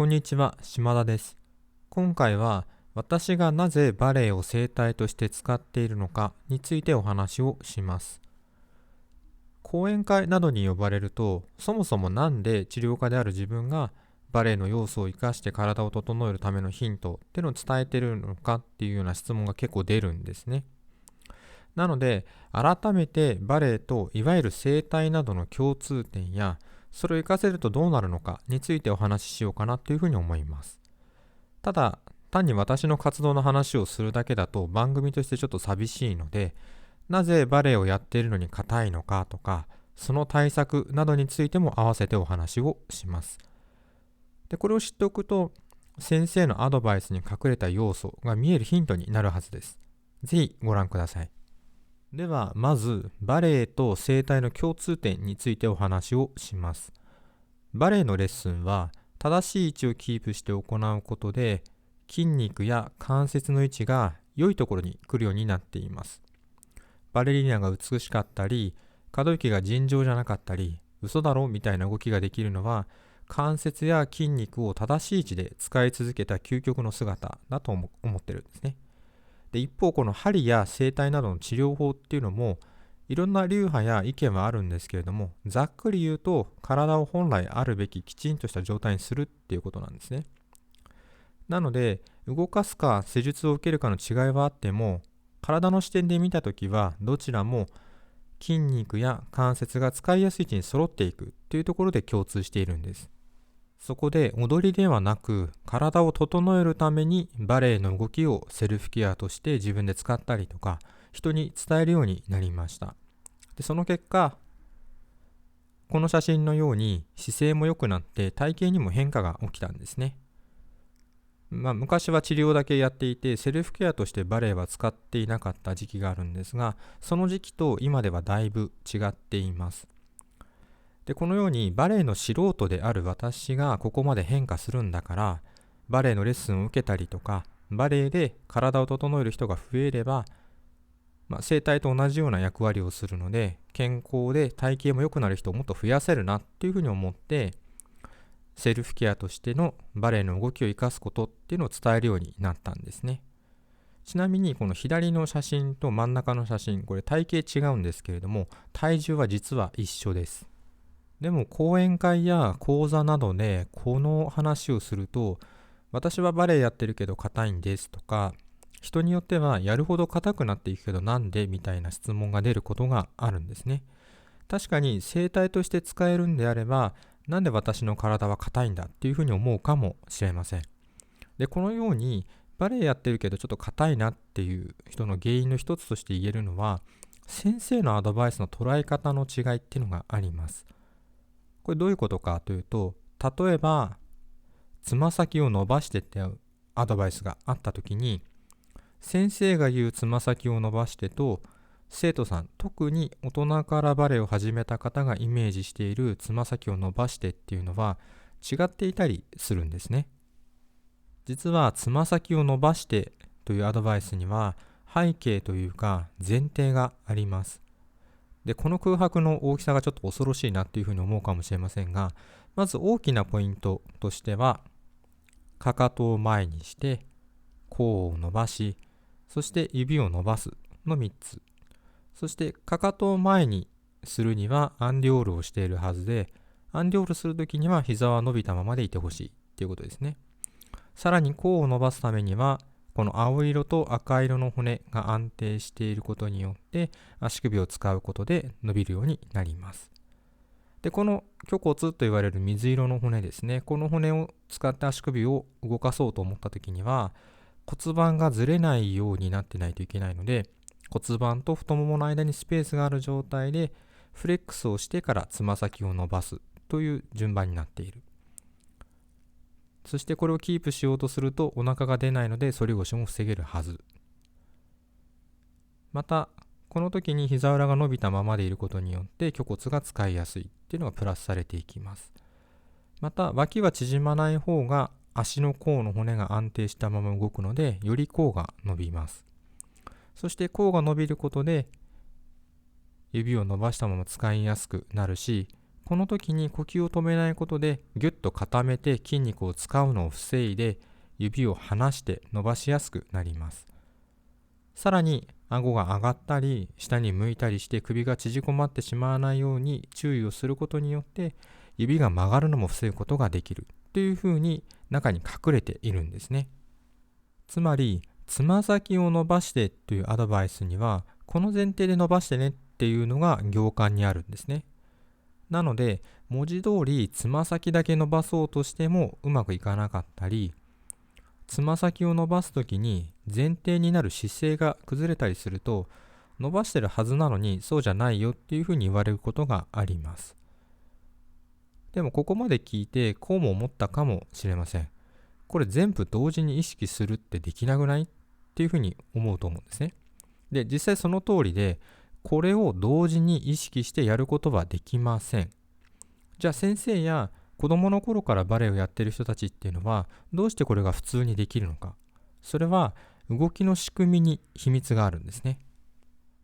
こんにちは、島田です。今回は私がなぜバレエを整体として使っているのかについてお話をします。講演会などに呼ばれると、そもそもなんで治療家である自分がバレエの要素を生かして体を整えるためのヒントっていうのを伝えているのかっていうような質問が結構出るんですね。なので、改めてバレエといわゆる整体などの共通点や、それを活かせるとどうなるのかについてお話ししようかなというふうに思います。ただ、単に私の活動の話をするだけだと番組としてちょっと寂しいので、なぜバレエをやっているのに硬いのかとか、その対策などについても合わせてお話をします。で、これを知っておくと、先生のアドバイスに隠れた要素が見えるヒントになるはずです。ぜひご覧ください。では、まず、バレエと整体の共通点についてお話をします。バレエのレッスンは、正しい位置をキープして行うことで、筋肉や関節の位置が良いところに来るようになっています。バレリーナが美しかったり、可動域が尋常じゃなかったり、嘘だろみたいな動きができるのは、関節や筋肉を正しい位置で使い続けた究極の姿だと思ってるんですね。で、一方、この針や整体などの治療法っていうのも、いろんな流派や意見はあるんですけれども、ざっくり言うと、体を本来あるべききちんとした状態にするっていうことなんですね。なので、動かすか施術を受けるかの違いはあっても、体の視点で見たときは、どちらも筋肉や関節が使いやすい位置に揃っていくというところで共通しているんです。そこで踊りではなく、体を整えるためにバレエの動きをセルフケアとして自分で使ったりとか、人に伝えるようになりました。で、その結果、この写真のように姿勢も良くなって体型にも変化が起きたんですね。昔は治療だけやっていて、セルフケアとしてバレエは使っていなかった時期があるんですが、その時期と今ではだいぶ違っています。で、このようにバレエの素人である私がここまで変化するんだから、バレエのレッスンを受けたりとか、バレエで体を整える人が増えれば、整体と同じような役割をするので、健康で体型も良くなる人をもっと増やせるなっていうふうに思って、セルフケアとしてのバレエの動きを生かすことっていうのを伝えるようになったんですね。ちなみにこの左の写真と真ん中の写真、これ体型違うんですけれども、体重は実は一緒です。でも講演会や講座などでこの話をすると、私はバレエやってるけど硬いんですとか、人によってはやるほど硬くなっていくけどなんでみたいな質問が出ることがあるんですね。確かに整体として使えるんであれば、なんで私の体は硬いんだっていうふうに思うかもしれません。で、このようにバレエやってるけどちょっと硬いなっていう人の原因の一つとして言えるのは、先生のアドバイスの捉え方の違いっていうのがあります。これどういうことかというと、例えばつま先を伸ばしてってアドバイスがあったときに、先生が言うつま先を伸ばしてと、生徒さん、特に大人からバレエを始めた方がイメージしているつま先を伸ばしてっていうのは違っていたりするんですね。実はつま先を伸ばしてというアドバイスには背景というか前提があります。で、この空白の大きさがちょっと恐ろしいなっていうふうに思うかもしれませんが、まず大きなポイントとしては、かかとを前にして甲を伸ばし、そして指を伸ばすの3つ。そしてかかとを前にするにはアンディオールをしているはずで、アンディオールするときには膝は伸びたままでいてほしいということですね。さらに甲を伸ばすためには、この青色と赤色の骨が安定していることによって足首を使うことで伸びるようになります。で、この虚骨と言われる水色の骨ですね。この骨を使って足首を動かそうと思ったときには、骨盤がずれないようになってないといけないので、骨盤と太ももの間にスペースがある状態でフレックスをしてからつま先を伸ばすという順番になっている。そしてこれをキープしようとするとお腹が出ないので反り腰も防げるはず。また、この時に膝裏が伸びたままでいることによって虚骨が使いやすいっていうのがプラスされていきます。また、脇は縮まない方が足の甲の骨が安定したまま動くので、より甲が伸びます。そして甲が伸びることで指を伸ばしたまま使いやすくなるし、この時に呼吸を止めないことでギュッと固めて筋肉を使うのを防いで、指を離して伸ばしやすくなります。さらに顎が上がったり下に向いたりして首が縮こまってしまわないように注意をすることによって、指が曲がるのも防ぐことができるというふうに中に隠れているんですね。つまりつま先を伸ばしてというアドバイスには、この前提で伸ばしてねっていうのが行間にあるんですね。なので文字通りつま先だけ伸ばそうとしてもうまくいかなかったり、つま先を伸ばすときに前提になる姿勢が崩れたりすると、伸ばしてるはずなのにそうじゃないよっていうふうに言われることがあります。でもここまで聞いてこうも思ったかもしれません。これ全部同時に意識するってできなくないっていうふうに思うと思うんですね。で、実際その通りで、これを同時に意識してやることはできません。じゃあ先生や子供の頃からバレエをやっている人たちっていうのはどうしてこれが普通にできるのか。それは動きの仕組みに秘密があるんですね。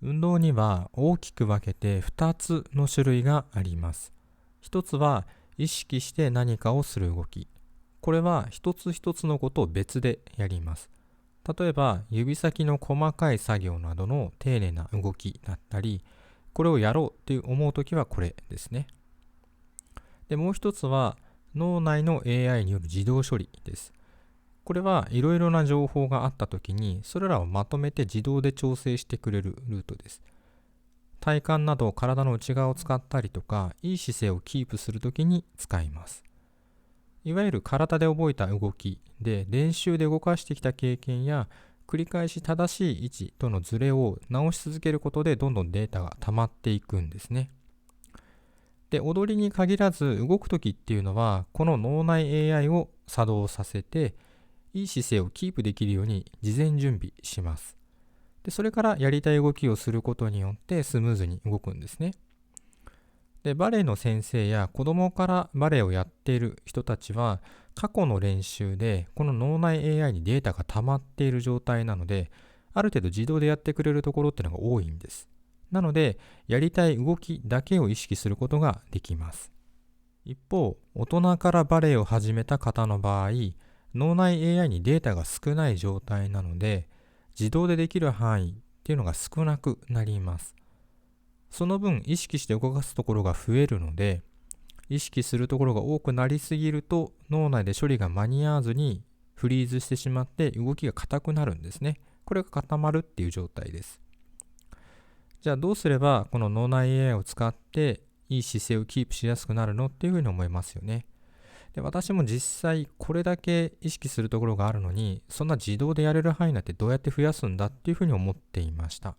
運動には大きく分けて2つの種類があります。一つは意識して何かをする動き。これは一つ一つのことを別でやります。例えば指先の細かい作業などの丁寧な動きだったり、これをやろうって思うときはこれですね。で、もう一つは脳内の AI による自動処理です。これはいろいろな情報があったときに、それらをまとめて自動で調整してくれるルートです。体幹など体の内側を使ったりとか、いい姿勢をキープするときに使います。いわゆる体で覚えた動きで練習で動かしてきた経験や、繰り返し正しい位置とのズレを直し続けることでどんどんデータが溜まっていくんですね。で、踊りに限らず動くときっていうのは、この脳内 AI を作動させて、いい姿勢をキープできるように事前準備します。で、それからやりたい動きをすることによってスムーズに動くんですね。で、バレエの先生や子供からバレエをやっている人たちは、過去の練習でこの脳内 AI にデータが溜まっている状態なので、ある程度自動でやってくれるところっていうのが多いんです。なので、やりたい動きだけを意識することができます。一方、大人からバレエを始めた方の場合、脳内 AI にデータが少ない状態なので、自動でできる範囲っていうのが少なくなります。その分、意識して動かすところが増えるので、意識するところが多くなりすぎると、脳内で処理が間に合わずにフリーズしてしまって動きが硬くなるんですね。これが固まるっていう状態です。じゃあどうすればこの脳内 AI を使っていい姿勢をキープしやすくなるのっていうふうに思いますよね。で、私も実際これだけ意識するところがあるのに、そんな自動でやれる範囲なんてどうやって増やすんだっていうふうに思っていました。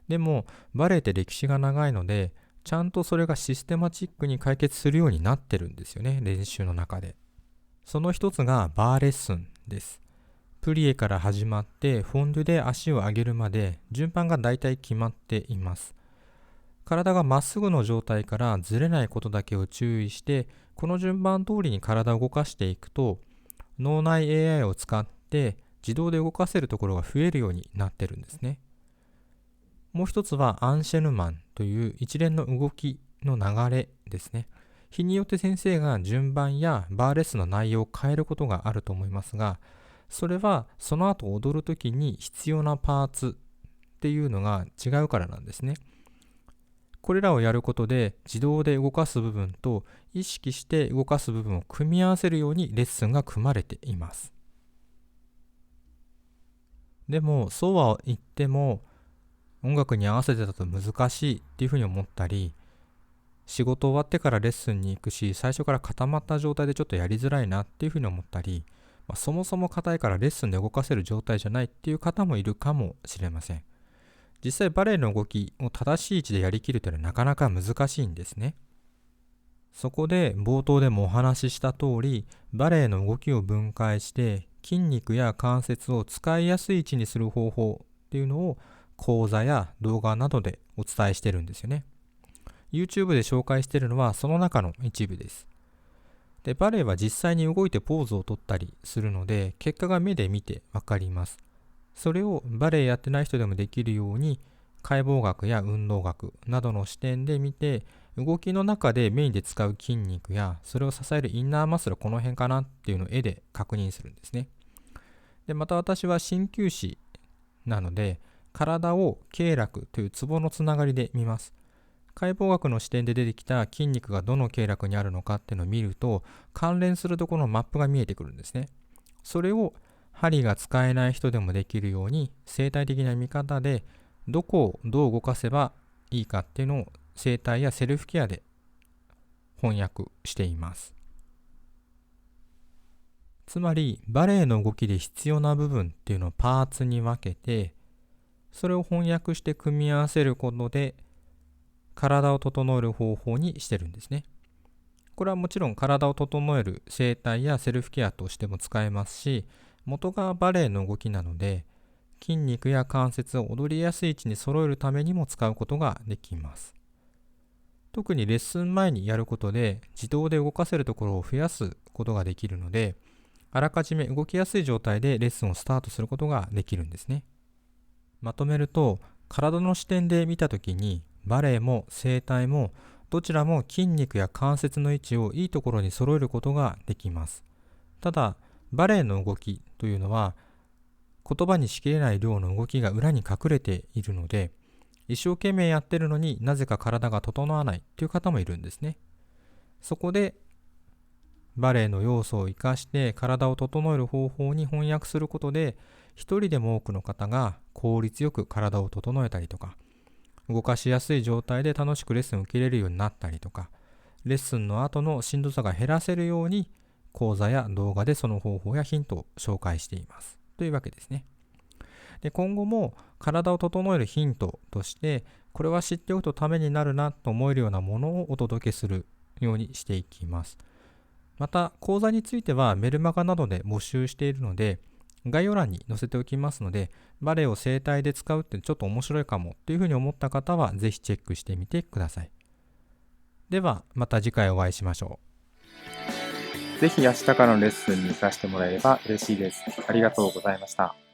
でもバレエって歴史が長いので、ちゃんとそれがシステマチックに解決するようになってるんですよね、練習の中で。その一つがバーレッスンです。プリエから始まってフォンデュで足を上げるまで順番がだいたい決まっています。体がまっすぐの状態からずれないことだけを注意して、この順番通りに体を動かしていくと、脳内 AI を使って自動で動かせるところが増えるようになってるんですね。もう一つはアンシェヌマンという一連の動きの流れですね。日によって先生が順番やバーレッスンの内容を変えることがあると思いますが、それはその後踊るときに必要なパーツっていうのが違うからなんですね。これらをやることで自動で動かす部分と意識して動かす部分を組み合わせるようにレッスンが組まれています。でもそうは言っても音楽に合わせてだと難しいっていうふうに思ったり、仕事終わってからレッスンに行くし、最初から固まった状態でちょっとやりづらいなっていうふうに思ったり、そもそも硬いからレッスンで動かせる状態じゃないっていう方もいるかもしれません。実際バレエの動きを正しい位置でやりきるというのはなかなか難しいんですね。そこで冒頭でもお話しした通り、バレエの動きを分解して筋肉や関節を使いやすい位置にする方法っていうのを講座や動画などでお伝えしてるんですよね。YouTube で紹介しているのはその中の一部です。で、バレエは実際に動いてポーズを取ったりするので、結果が目で見てわかります。それをバレエやってない人でもできるように、解剖学や運動学などの視点で見て、動きの中でメインで使う筋肉や、それを支えるインナーマッスルこの辺かなっていうのを絵で確認するんですね。で、また私は鍼灸師なので、体を経絡というツボのつながりで見ます。解剖学の視点で出てきた筋肉がどの経絡にあるのかっていうのを見ると、関連するところのマップが見えてくるんですね。それを針が使えない人でもできるように、生態的な見方でどこをどう動かせばいいかっていうのを生態やセルフケアで翻訳しています。つまりバレエの動きで必要な部分っていうのをパーツに分けて、それを翻訳して組み合わせることで体を整える方法にしてるんですね。これはもちろん体を整える整体やセルフケアとしても使えますし、元がバレエの動きなので筋肉や関節を踊りやすい位置に揃えるためにも使うことができます。特にレッスン前にやることで自動で動かせるところを増やすことができるので、あらかじめ動きやすい状態でレッスンをスタートすることができるんですね。まとめると、体の視点で見たときにバレエも整体もどちらも筋肉や関節の位置をいいところに揃えることができます。ただバレエの動きというのは言葉にしきれない量の動きが裏に隠れているので、一生懸命やってるのになぜか体が整わないという方もいるんですね。そこでバレエの要素を生かして体を整える方法に翻訳することで、一人でも多くの方が効率よく体を整えたりとか、動かしやすい状態で楽しくレッスンを受けれるようになったりとか、レッスンの後のしんどさが減らせるように講座や動画でその方法やヒントを紹介していますというわけですね。で、今後も体を整えるヒントとして、これは知っておくとためになるなと思えるようなものをお届けするようにしていきます。また講座についてはメルマガなどで募集しているので、概要欄に載せておきますので、バレエを整体で使うってちょっと面白いかもというふうに思った方はぜひチェックしてみてください。ではまた次回お会いしましょぜひ明日からのレッスンに活かしてもらえれば嬉しいです。ありがとうございました。